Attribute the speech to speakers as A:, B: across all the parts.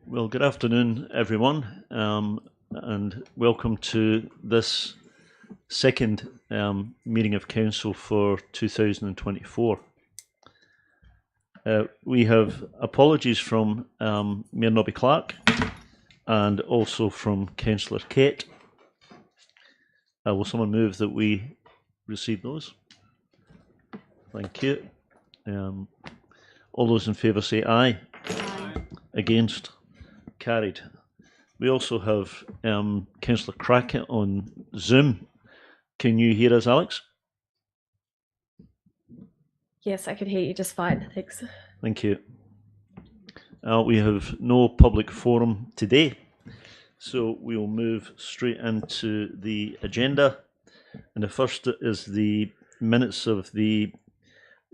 A: Well, good afternoon, everyone, and welcome to this second meeting of Council for 2024. We have apologies from Mayor Nobby Clark and also from Councillor Kate. Will someone move that we receive those? Thank you. All those in favour say aye. Aye. Against? Carried. We also have Councillor Crackett on Zoom. Can you hear us, Alex?
B: Yes, I can hear you just fine, thanks.
A: Thank you. We have no public forum today, so we will move straight into the agenda. And the first is the minutes of the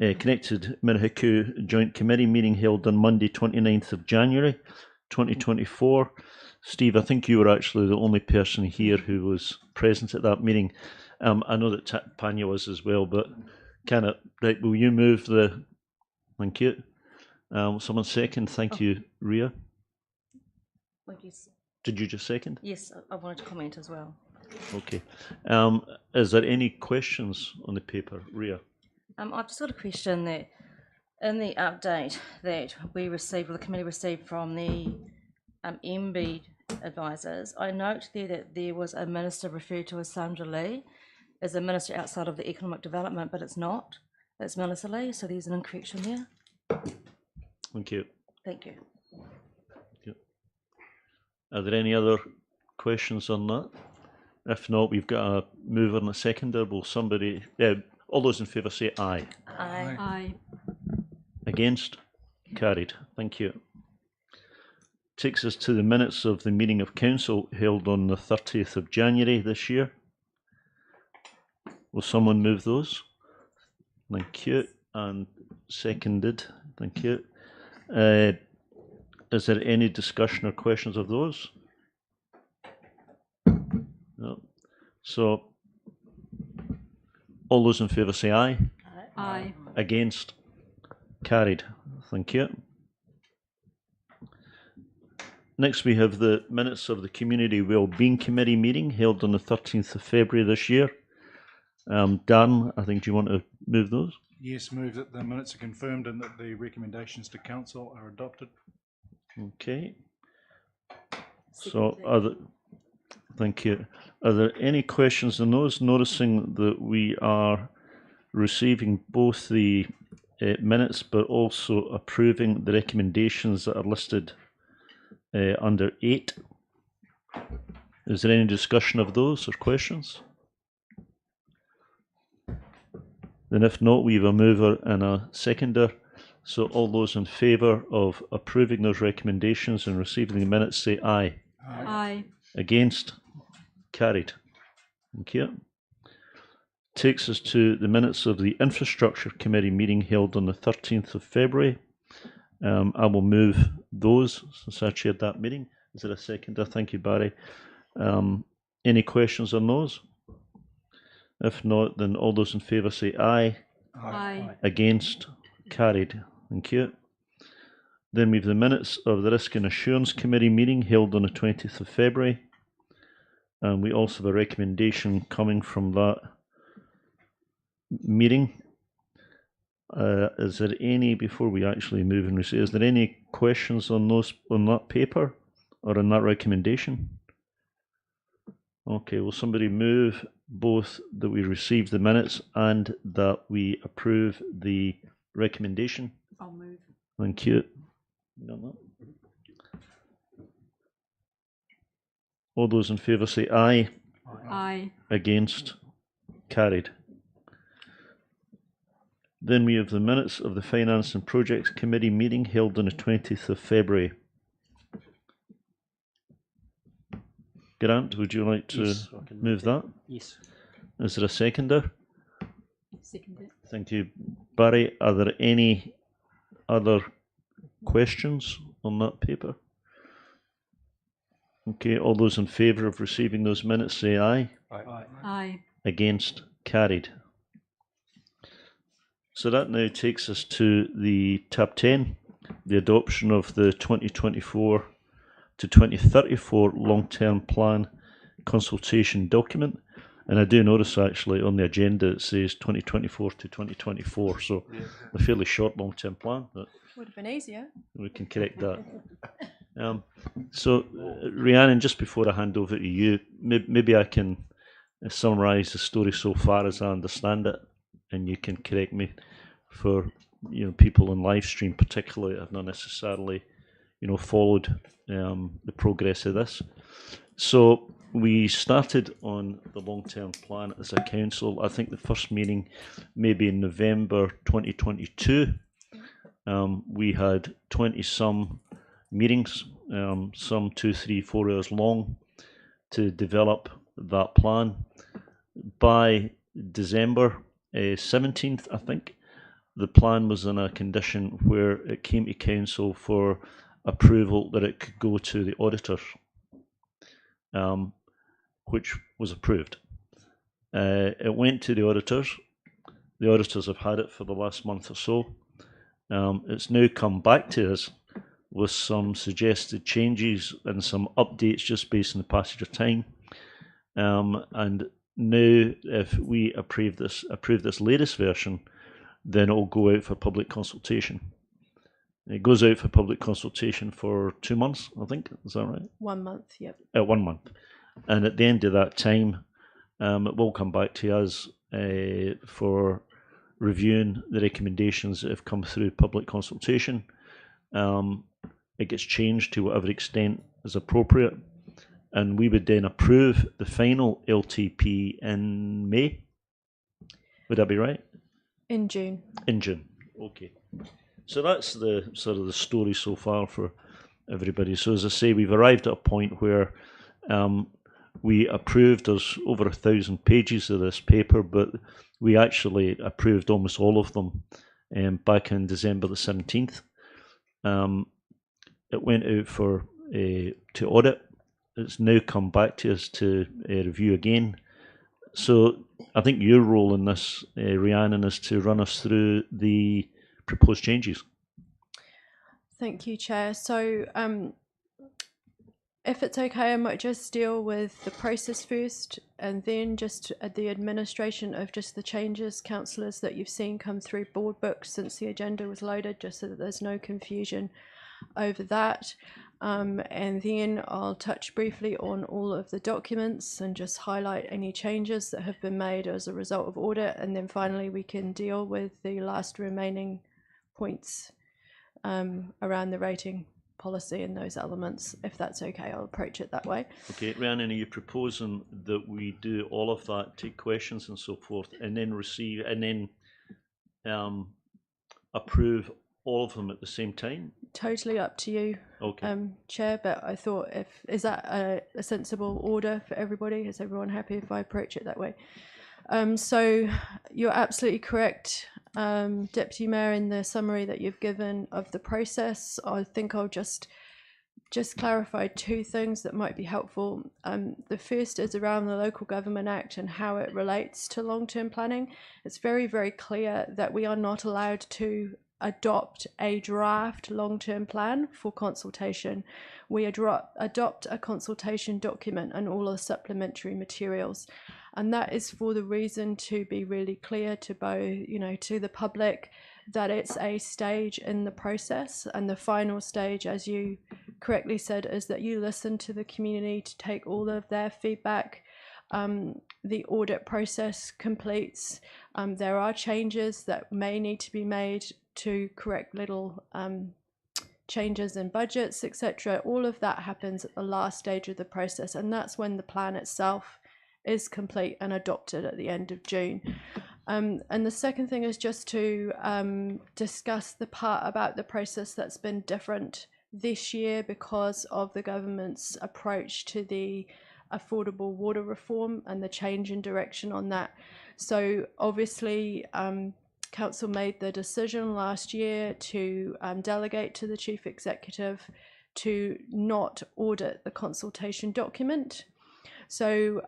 A: Connected Mirahiku Joint Committee meeting held on Monday, 29th of January, 2024. Steve, I think you were actually the only person here who was present at that meeting. I know that Panya was as well, but right, will you move the... Thank you. Someone second. Thank you, Ria. Did you just second?
C: Yes, I wanted to comment as well.
A: Okay. Is there any questions on the paper, Ria?
C: I've just got a question that in the update that we received, or the committee received from the MB advisors, I note there that there was a minister referred to as Sandra Lee as a minister outside of the economic development, but it's not. It's Melissa Lee, so there's an incorrection there.
A: Thank you.
C: Thank you.
A: Yep. Are there any other questions on that? If not, we've got a mover and a seconder. Will somebody... all those in favour say aye.
C: Aye.
B: Aye.
A: Against? Carried. Thank you. Takes us to the minutes of the meeting of council held on the 30th of January this year. Will someone move those? Thank you. And seconded. Thank you. Is there any discussion or questions of those? No. So, all those in favour say aye.
B: Aye.
A: Against? Carried. Thank you. Next, we have the minutes of the Community Wellbeing Committee meeting held on the 13th of February this year. Dan, I think, do you want to move those?
D: Yes, move that the minutes are confirmed and that the recommendations to council are adopted.
A: Okay. So, thank you. Are there any questions on those? Noticing that we are receiving both the minutes but also approving the recommendations that are listed under 8. Is there any discussion of those or questions? Then if not, we have a mover and a seconder. So all those in favour of approving those recommendations and receiving the minutes say aye.
B: Aye. Aye.
A: Against? Carried. Thank you. Takes us to the minutes of the Infrastructure Committee meeting held on the 13th of February. I will move those since I chaired that meeting. Is there a seconder? Thank you, Barry. Any questions on those? If not, then all those in favour say aye.
B: Aye.
A: Against? Carried. Thank you. Then we have the minutes of the Risk and Assurance Committee meeting held on the 20th of February. And we also have a recommendation coming from that meeting. Is there any, before we actually move and receive, is there any questions on those, on that paper or on that recommendation? Okay, will somebody move both that we receive the minutes and that we approve the recommendation?
B: I'll move.
A: Thank you. All those in favour say aye.
B: Aye.
A: Against? Carried. Then we have the minutes of the Finance and Projects Committee meeting held on the 20th of February. Grant, would you like to move that?
E: Yes.
A: Is there a seconder?
B: Seconded.
A: Thank you. Barry, are there any other questions on that paper? Okay, all those in favour of receiving those minutes say aye.
D: Aye.
B: Aye.
A: Against? Carried. So that now takes us to the tab 10, the adoption of the 2024 to 2034 long-term plan consultation document. And I do notice actually on the agenda it says 2024 to 2024, so a fairly short long-term plan, but
B: Would have been easier.
A: we can correct that. So, Rhiannon, just before I hand over to you, maybe I can summarise the story so far as I understand it, and you can correct me for people on live stream, particularly have not necessarily followed the progress of this. So we started on the long-term plan as a council. I think the first meeting maybe in November 2022. We had 20 some meetings, some 2, 3, 4 hours long, to develop that plan. By December 17th, I think, the plan was in a condition where it came to council for approval that it could go to the auditors, which was approved. It went to the auditors. The auditors have had it for the last month or so. It's now come back to us with some suggested changes and some updates just based on the passage of time. And now, if we approve this latest version, then it'll go out for public consultation. It goes out for public consultation for 2 months, I think. Is that right?
B: 1 month, yep.
A: 1 month. And at the end of that time, it will come back to us for reviewing the recommendations that have come through public consultation. It gets changed to whatever extent is appropriate, and we would then approve the final LTP in May. Would that be right?
B: In June.
A: In June. Okay. So that's the sort of the story so far for everybody. So as I say, we've arrived at a point where we approved, there's over 1,000 pages of this paper, but we actually approved almost all of them back in December the 17th. It went out for to audit. It's now come back to us to review again. So I think your role in this, Rhiannon, is to run us through the proposed changes.
B: Thank you, Chair. So if it's okay, I might just deal with the process first and then just the administration of just the changes, councillors, that you've seen come through board books since the agenda was loaded, just so that there's no confusion over that. And then I'll touch briefly on all of the documents and just highlight any changes that have been made as a result of audit. And then finally, we can deal with the last remaining points around the rating policy and those elements. If that's okay, I'll approach it that way.
A: Okay, Rhiannon, are you proposing that we do all of that, take questions and so forth, and then receive and then approve all of them at the same time?
B: Totally up to you,
A: okay.
B: Chair, but I thought, is that a sensible order for everybody? Is everyone happy if I approach it that way? So you're absolutely correct, Deputy Mayor, in the summary that you've given of the process. I think I'll just clarify 2 things that might be helpful. The first is around the Local Government Act and how it relates to long-term planning. It's very, very clear that we are not allowed to adopt a draft long-term plan for consultation. We adopt a consultation document and all the supplementary materials. And that is for the reason to be really clear to both, to the public, that it's a stage in the process, and the final stage, as you correctly said, is that you listen to the community to take all of their feedback. The audit process completes. There are changes that may need to be made to correct little changes in budgets, etc. All of that happens at the last stage of the process, and that's when the plan itself is complete and adopted at the end of June. And the second thing is just to discuss the part about the process that's been different this year because of the government's approach to the affordable water reform and the change in direction on that. So obviously, Council made the decision last year to delegate to the Chief Executive to not audit the consultation document. So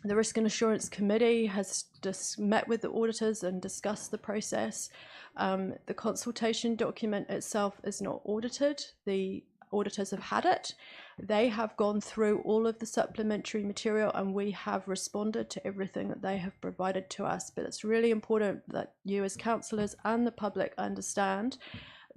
B: The Risk and Assurance Committee has just met with the auditors and discussed the process. The consultation document itself is not audited. The auditors have had it. They have gone through all of the supplementary material and we have responded to everything that they have provided to us. But it's really important that you as councillors and the public understand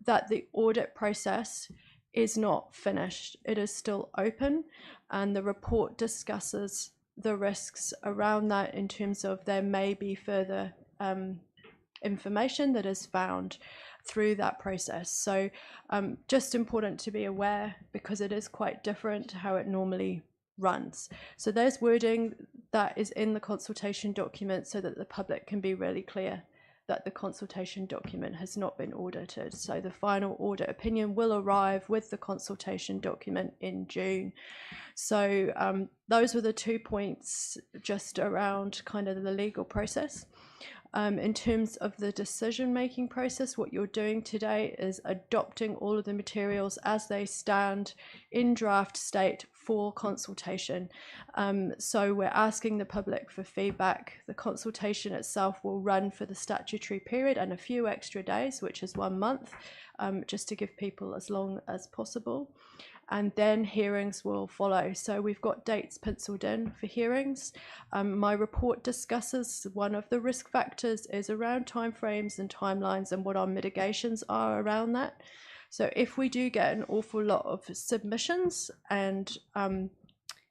B: that the audit process is not finished. It is still open, and the report discusses the risks around that in terms of there may be further information that is found through that process. So just important to be aware, because it is quite different to how it normally runs. So there's wording that is in the consultation document so that the public can be really clear that the consultation document has not been audited. So the final audit opinion will arrive with the consultation document in June. So those were the 2 points just around kind of the legal process. In terms of the decision-making process, what you're doing today is adopting all of the materials as they stand in draft state for consultation. So we're asking the public for feedback. The consultation itself will run for the statutory period and a few extra days, which is 1 month, just to give people as long as possible. And then hearings will follow. So we've got dates penciled in for hearings. My report discusses one of the risk factors is around timeframes and timelines and what our mitigations are around that. So if we do get an awful lot of submissions and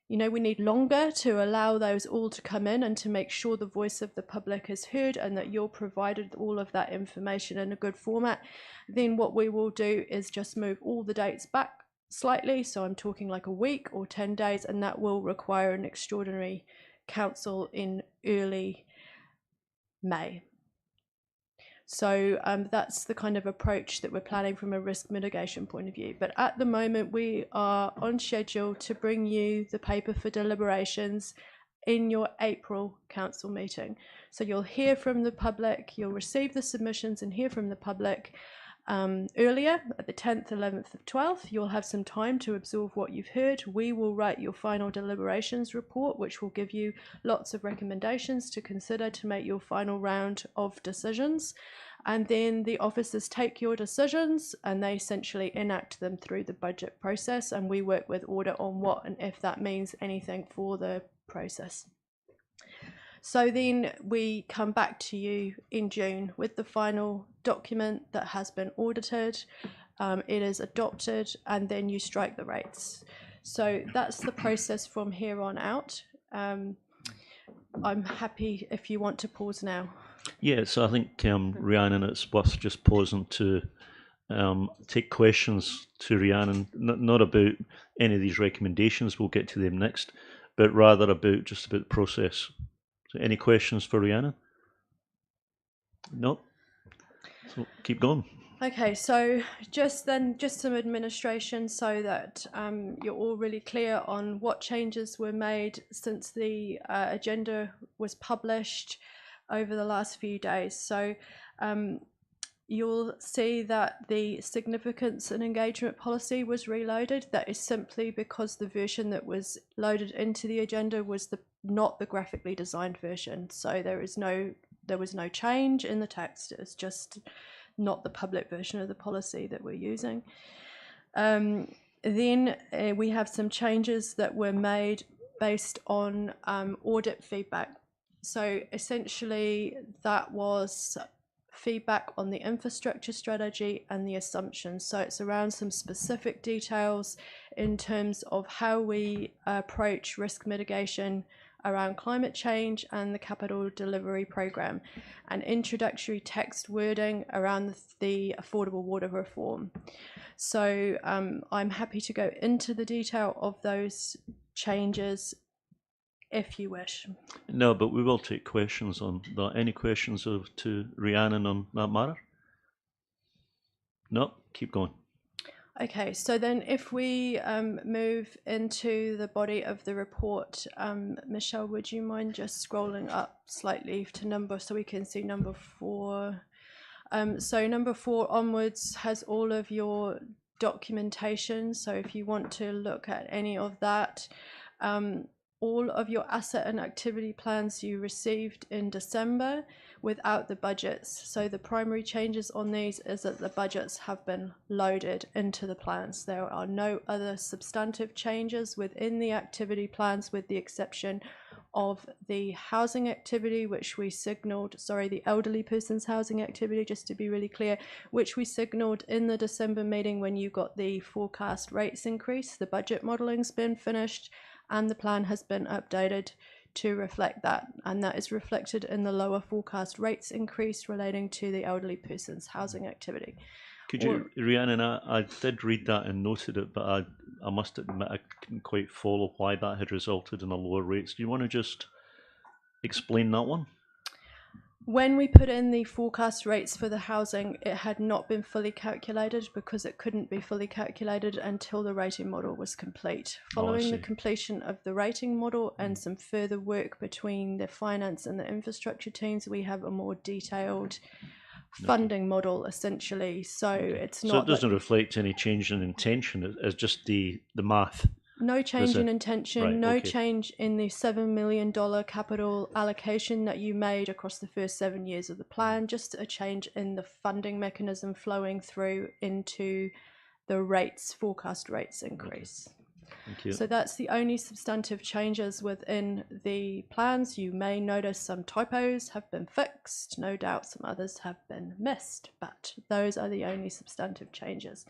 B: you know, we need longer to allow those all to come in and to make sure the voice of the public is heard and that you're provided all of that information in a good format, then what we will do is just move all the dates back slightly. So I'm talking like a week or 10 days, and that will require an extraordinary council in early May. So that's the kind of approach that we're planning from a risk mitigation point of view. But at the moment, we are on schedule to bring you the paper for deliberations in your April council meeting. So you'll hear from the public, you'll receive the submissions and hear from the public earlier at the 10th, 11th, and 12th. You'll have some time to absorb what you've heard. We will write your final deliberations report, which will give you lots of recommendations to consider to make your final round of decisions. And then the officers take your decisions and they essentially enact them through the budget process, and we work with audit on what and if that means anything for the process. So then we come back to you in June with the final document that has been audited. It is adopted, and then you strike the rates. So that's the process from here on out. I'm happy if you want to pause now.
A: Yeah, so I think, Rhiannon, it's worth just pausing to take questions to Rhiannon, not about any of these recommendations, we'll get to them next, but rather about the process. So any questions for Rhiannon? No? So keep going.
B: Okay, so just some administration so that you're all really clear on what changes were made since the agenda was published over the last few days. So you'll see that the significance and engagement policy was reloaded. That is simply because the version that was loaded into the agenda was not the graphically designed version. So there was no change in the text. It's just not the public version of the policy that we're using. Then we have some changes that were made based on audit feedback. So essentially that was feedback on the infrastructure strategy and the assumptions. So it's around some specific details in terms of how we approach risk mitigation around climate change and the capital delivery program, and introductory text wording around the affordable water reform. So I'm happy to go into the detail of those changes if you wish.
A: No, but we will take questions on that. Any questions to Rhiannon on that matter? No, keep going.
B: Okay, so then if we move into the body of the report, Michelle, would you mind just scrolling up slightly to so we can see number 4? So number 4 onwards has all of your documentation. So if you want to look at any of that, all of your asset and activity plans you received in December without the budgets. So the primary changes on these is that the budgets have been loaded into the plans. There are no other substantive changes within the activity plans, with the exception of the housing activity, which we signalled, the elderly person's housing activity, just to be really clear, which we signalled in the December meeting when you got the forecast rates increase. The budget modelling's been finished and the plan has been updated to reflect that, and that is reflected in the lower forecast rates increase relating to the elderly person's housing activity.
A: Could you, Rhiannon, I did read that and noted it, but I must admit I couldn't quite follow why that had resulted in a lower rates. Do you want to just explain that one?
B: When we put in the forecast rates for the housing, it had not been fully calculated because it couldn't be fully calculated until the rating model was complete. Following the completion of the rating model and some further work between the finance and the infrastructure teams, we have a more detailed funding model essentially. So it's not. So
A: it doesn't reflect any change in intention, it's just the math.
B: No change in intention, no change in the $7 million capital allocation that you made across the first 7 years of the plan, just a change in the funding mechanism flowing through into the rates, forecast rates increase.
A: Thank you.
B: So that's the only substantive changes within the plans. You may notice some typos have been fixed, no doubt some others have been missed, but those are the only substantive changes.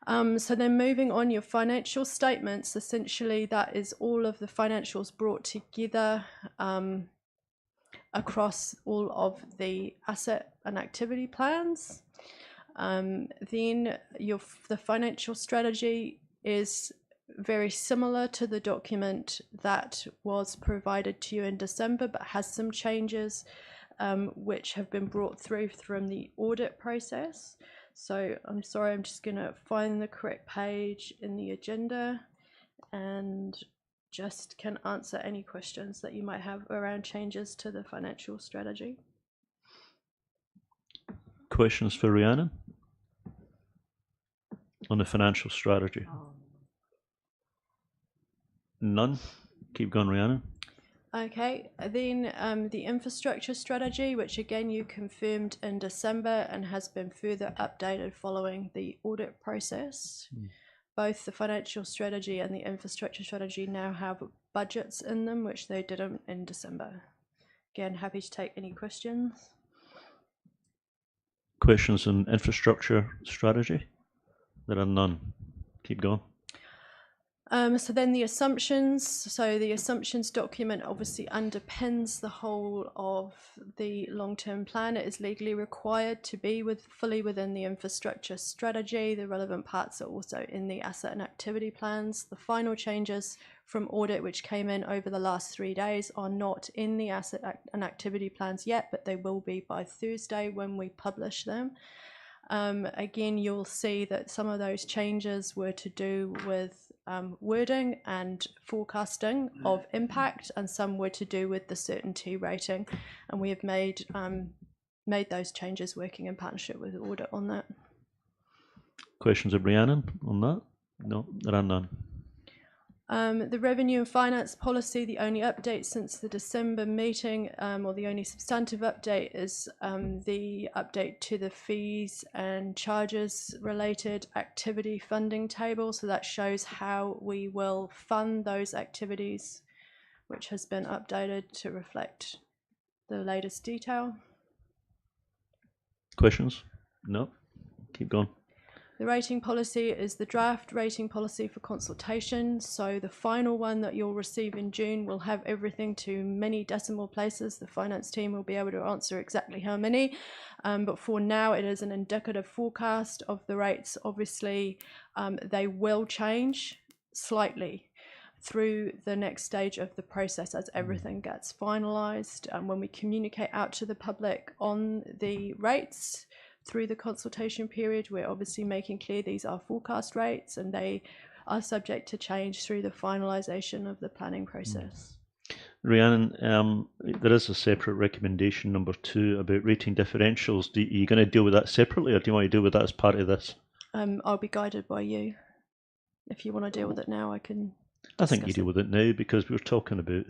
B: So then moving on, your financial statements, essentially that is all of the financials brought together across all of the asset and activity plans. Then the financial strategy is very similar to the document that was provided to you in December, but has some changes which have been brought through from the audit process. So I'm sorry, I'm just going to find the correct page in the agenda and just can answer any questions that you might have around changes to the financial strategy.
A: Questions for Rhiannon on the financial strategy? None? Keep going, Rhiannon.
B: Okay, then the infrastructure strategy, which again you confirmed in December and has been further updated following the audit process. Both the financial strategy and the infrastructure strategy now have budgets in them, which they didn't in December. Again, happy to take any questions.
A: Questions on infrastructure strategy? There are none. Keep going.
B: So then the assumptions. So the assumptions document obviously underpins the whole of the long-term plan. It is legally required to be fully within the infrastructure strategy. The relevant parts are also in the asset and activity plans. The final changes from audit, which came in over the last 3 days, are not in the asset and activity plans yet, but they will be by Thursday when we publish them. Again, you'll see that some of those changes were to do with wording and forecasting of impact, and some were to do with the certainty rating, and we have made those changes working in partnership with the audit on that.
A: Questions of Rhiannon on that? No, there are none.
B: The revenue and finance policy, the only update since the December meeting, or the only substantive update, is the update to the fees and charges related activity funding table. So that shows how we will fund those activities, which has been updated to reflect the latest detail.
A: Questions? No? Keep going.
B: The rating policy is the draft rating policy for consultation. So the final one that you'll receive in June will have everything to many decimal places. The finance team will be able to answer exactly how many. But for now, it is an indicative forecast of the rates. Obviously, they will change slightly through the next stage of the process as everything gets finalised. When we communicate out to the public on the rates, through the consultation period, we're obviously making clear these are forecast rates and they are subject to change through the finalisation of the planning process.
A: Rhiannon, there is a separate recommendation number 2 about rating differentials. Are you going to deal with that separately, or do you want to deal with that as part of this?
B: I'll be guided by you. If you want to deal with it now, I can
A: I think you
B: discuss
A: deal with it now because we're talking about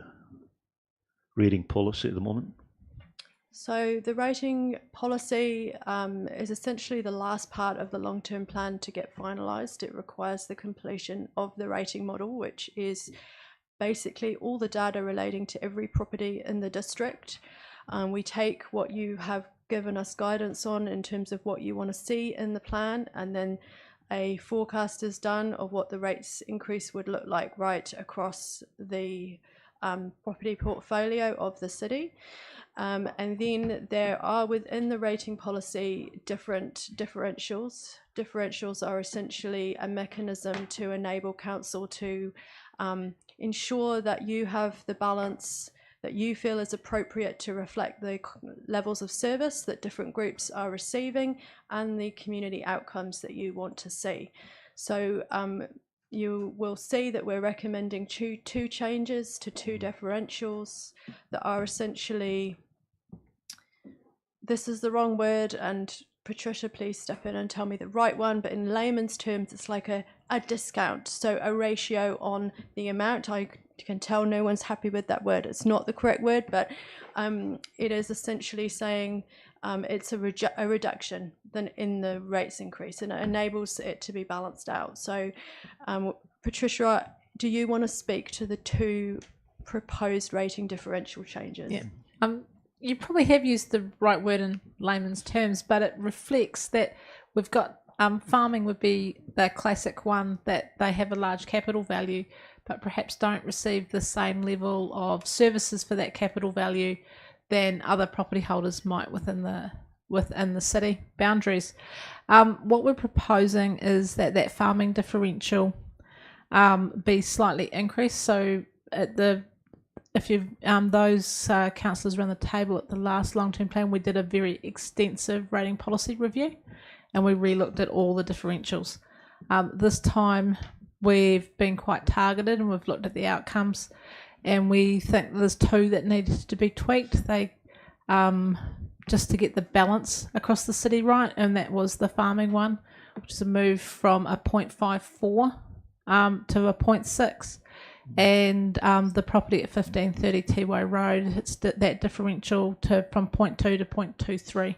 A: rating policy at the moment.
B: So the rating policy is essentially the last part of the long-term plan to get finalised. It requires the completion of the rating model, which is basically all the data relating to every property in the district. We take what you have given us guidance on in terms of what you want to see in the plan, and then a forecast is done of what the rates increase would look like right across the property portfolio of the city. And then there are within the rating policy different differentials. Differentials are essentially a mechanism to enable council to ensure that you have the balance that you feel is appropriate to reflect the levels of service that different groups are receiving and the community outcomes that you want to see. So you will see that we're recommending two changes to two differentials that are essentially, this is the wrong word, and Patricia, please step in and tell me the right one, but in layman's terms, it's like a discount. So a ratio on the amount. I can tell no one's happy with that word. It's not the correct word, but it is essentially saying it's a reduction than in the rates increase, and it enables it to be balanced out. So Patricia, do you want to speak to the two proposed rating differential changes?
E: Yeah. You probably have used the right word in layman's terms, but it reflects that we've got farming would be the classic one, that they have a large capital value, but perhaps don't receive the same level of services for that capital value than other property holders might within the city boundaries. What we're proposing is that farming differential be slightly increased. So if you those councillors around the table at the last long-term plan, we did a very extensive rating policy review, and we re-looked at all the differentials. This time we've been quite targeted, and we've looked at the outcomes, and we think there's two that needed to be tweaked. They just to get the balance across the city right, and that was the farming one, which is a move from a 0.54 to a 0.6. And the property at 1530 Tiwai Road, it's that differential from 0.2 to 0.23.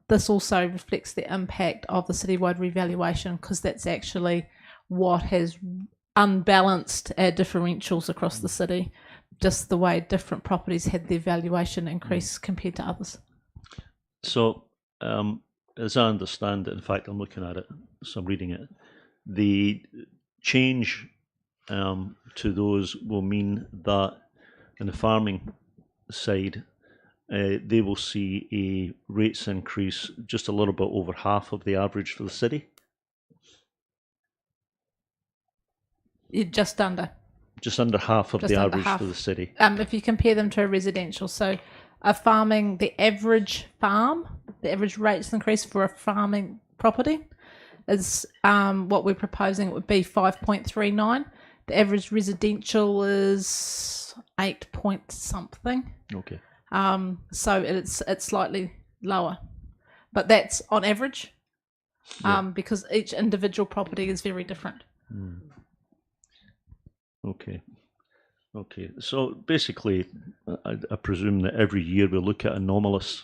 E: This also reflects the impact of the citywide revaluation, because that's actually what has unbalanced our differentials across the city, just the way different properties had their valuation increase compared to others.
A: So, as I understand it, in fact, I'm looking at it, so I'm reading it, the change to those will mean that in the farming side, they will see a rates increase just a little bit over half of the average for the city.
E: Just under
A: half of
E: just
A: the
E: under
A: average
E: half
A: for the city.
E: If you compare them to a residential. So a farming, the average rates increase for a farming property is what we're proposing. It would be 5.39. The average residential is 8 point something.
A: Okay.
E: So it's slightly lower, but that's on average, because each individual property is very different.
A: Mm. Okay. So basically, I presume that every year we look at anomalous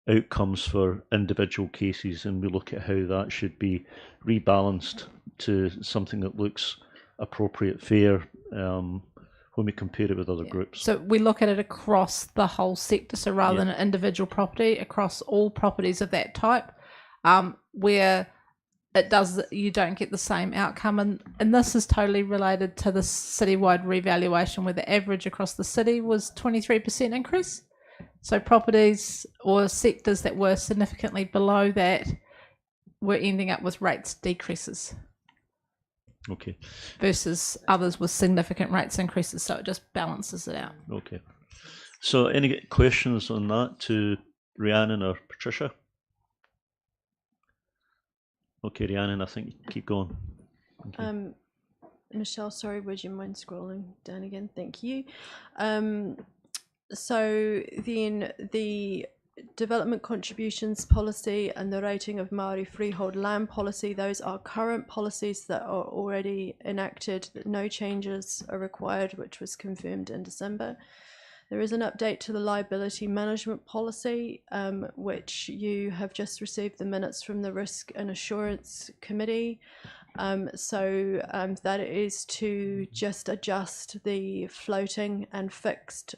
A: outcomes for individual cases, and we look at how that should be rebalanced to something that looks appropriate, fair, when we compare it with other groups.
E: So we look at it across the whole sector, so rather than an individual property, across all properties of that type, where you don't get the same outcome. And this is totally related to the citywide revaluation, where the average across the city was 23% increase. So properties or sectors that were significantly below that were ending up with rates decreases.
A: Okay.
E: Versus others with significant rates increases, so it just balances it out.
A: Okay. So any questions on that to Rhiannon or Patricia? Okay, Rhiannon, I think keep going.
B: Michelle, sorry, would you mind scrolling down again? Thank you. So then the development contributions policy and the rating of Māori freehold land policy, those are current policies that are already enacted. No changes are required, which was confirmed in December. There is an update to the liability management policy, which you have just received the minutes from the Risk and Assurance Committee. That is to just adjust the floating and fixed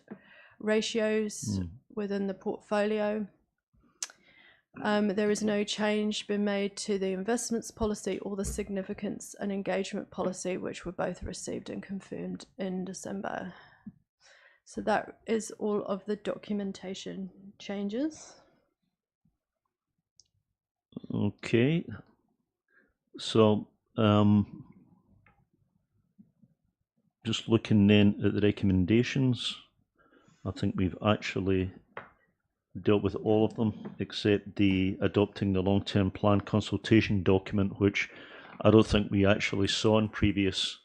B: ratios within the portfolio. There is no change been made to the investments policy or the significance and engagement policy, which were both received and confirmed in December. So that is all of the documentation changes.
A: Okay. So just looking then at the recommendations, I think we've actually dealt with all of them except the adopting the long-term plan consultation document, which I don't think we actually saw in previous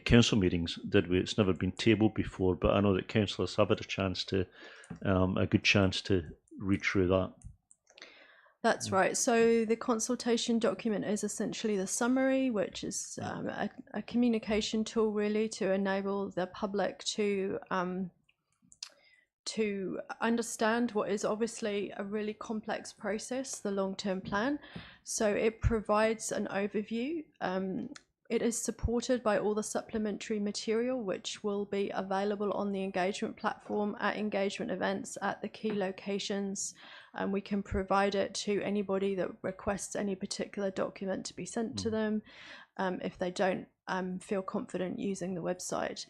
A: council meetings, did we? It's never been tabled before, but I know that councillors have had a good chance to read through that.
B: That's right. So the consultation document is essentially the summary, which is a communication tool really to enable the public to understand what is obviously a really complex process, the long-term plan. So it provides an overview. It is supported by all the supplementary material, which will be available on the engagement platform at engagement events at the key locations. We can provide it to anybody that requests any particular document to be sent to them if they don't feel confident using the website.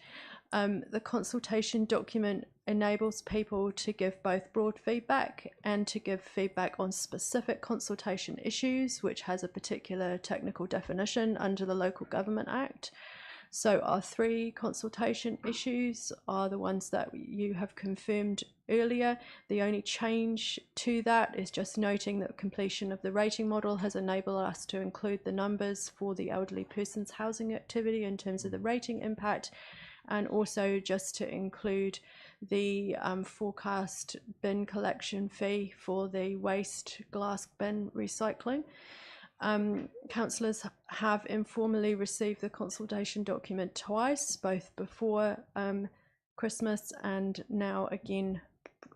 B: The consultation document enables people to give both broad feedback and to give feedback on specific consultation issues, which has a particular technical definition under the Local Government Act. So our 3 consultation issues are the ones that you have confirmed earlier. The only change to that is just noting that completion of the rating model has enabled us to include the numbers for the elderly persons housing activity in terms of the rating impact, and also just to include the forecast bin collection fee for the waste glass bin recycling. Councillors have informally received the consultation document twice, both before Christmas and now again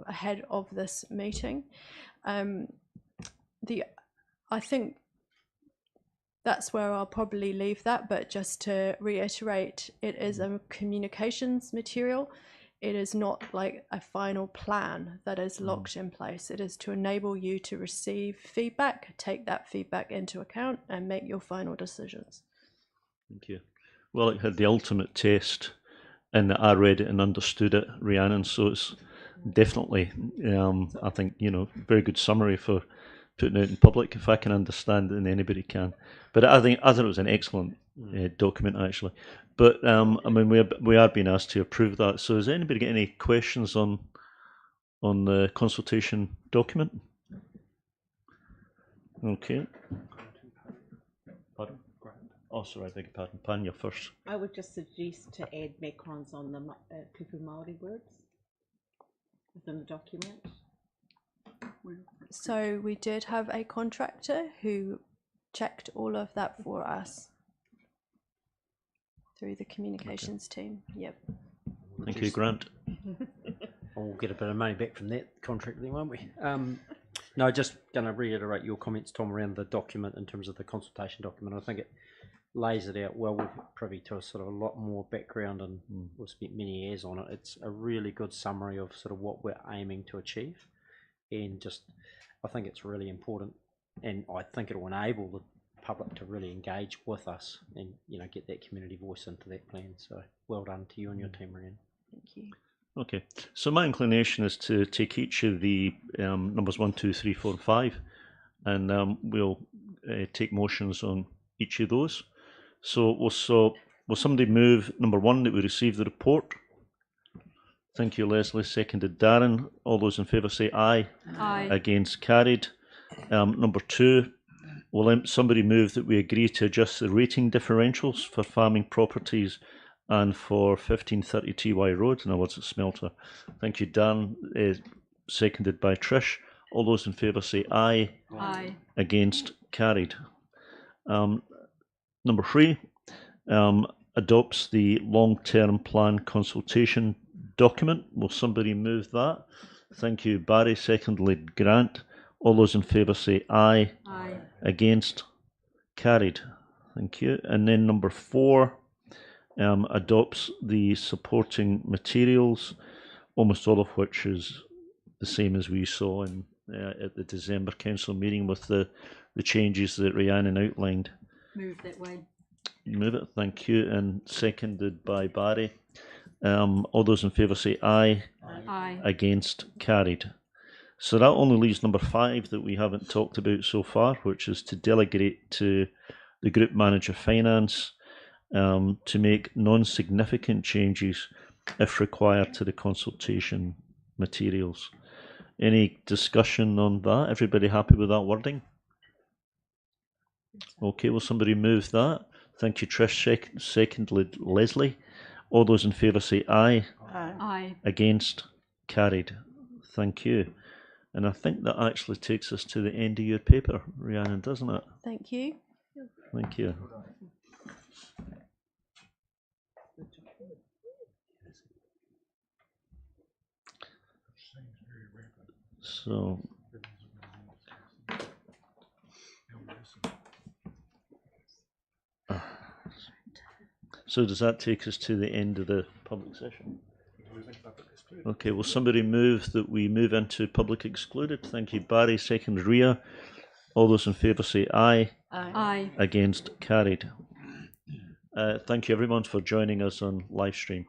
B: ahead of this meeting. I think that's where I'll probably leave that, but just to reiterate, it is a communications material. It is not like a final plan that is locked in place. It is to enable you to receive feedback, take that feedback into account, and make your final decisions.
A: Thank you. Well, it had the ultimate test in that I read it and understood it, Rhiannon, so it's definitely, I think, very good summary for putting it in public. If I can understand it, then anybody can. But I thought it was an excellent document, actually. But I mean, we are being asked to approve that. So, has anybody got any questions on the consultation document? Okay. Pardon? Oh, sorry, I beg your pardon. Pan, you're first.
F: I would just suggest to add macrons on the kupu Māori words within the document.
B: So we did have a contractor who checked all of that for us through the communications team. Yep.
A: Thank you, Grant.
G: We'll get a bit of money back from that contract then, won't we? No, just going to reiterate your comments, Tom, around the document in terms of the consultation document. I think it lays it out well. We're privy to a sort of a lot more background and we've spent many years on it. It's a really good summary of sort of what we're aiming to achieve, and just I think it's really important, and I think it will enable the public to really engage with us and get that community voice into that plan. So well done to you and your team, Rhiannon.
B: Thank you.
A: Okay, so my inclination is to take each of the numbers 1, 2, 3, 4, and 5, and we'll take motions on each of those. So will somebody move number 1 that we receive the report? Thank you, Leslie. Seconded, Darren. All those in favour say aye.
E: Aye.
A: Against, carried. Number 2, will somebody move that we agree to adjust the rating differentials for farming properties and for 1530 TY Road, in other words, at Smelter? Thank you, Dan. seconded by Trish. All those in favour say aye.
E: Aye.
A: Against, carried. Number 3, adopts the long-term plan consultation document. Will somebody move that? Thank you, Barry. Seconded, Grant. All those in favour say aye.
E: Aye.
A: Against, carried. Thank you. And then number 4, adopts the supporting materials, almost all of which is the same as we saw in at the December council meeting with the changes that Rhiannon outlined.
E: Move that way.
A: Move it, thank you, and seconded by Barry. All those in favour say aye.
E: Aye.
A: Against, carried. So that only leaves number 5 that we haven't talked about so far, which is to delegate to the Group Manager Finance to make non-significant changes if required to the consultation materials. Any discussion on that? Everybody happy with that wording? Okay, will somebody move that? Thank you, Trish. Seconded, Leslie. All those in favour say aye.
E: Aye.
A: Against, carried. Thank you. And I think that actually takes us to the end of your paper, Rhiannon, doesn't it?
B: Thank you.
A: Thank you. So does that take us to the end of the public session? Okay, will somebody move that we move into public excluded? Thank you, Barry. Second, Ria. All those in favour say aye.
E: Aye.
A: Against, carried. Thank you everyone for joining us on live stream.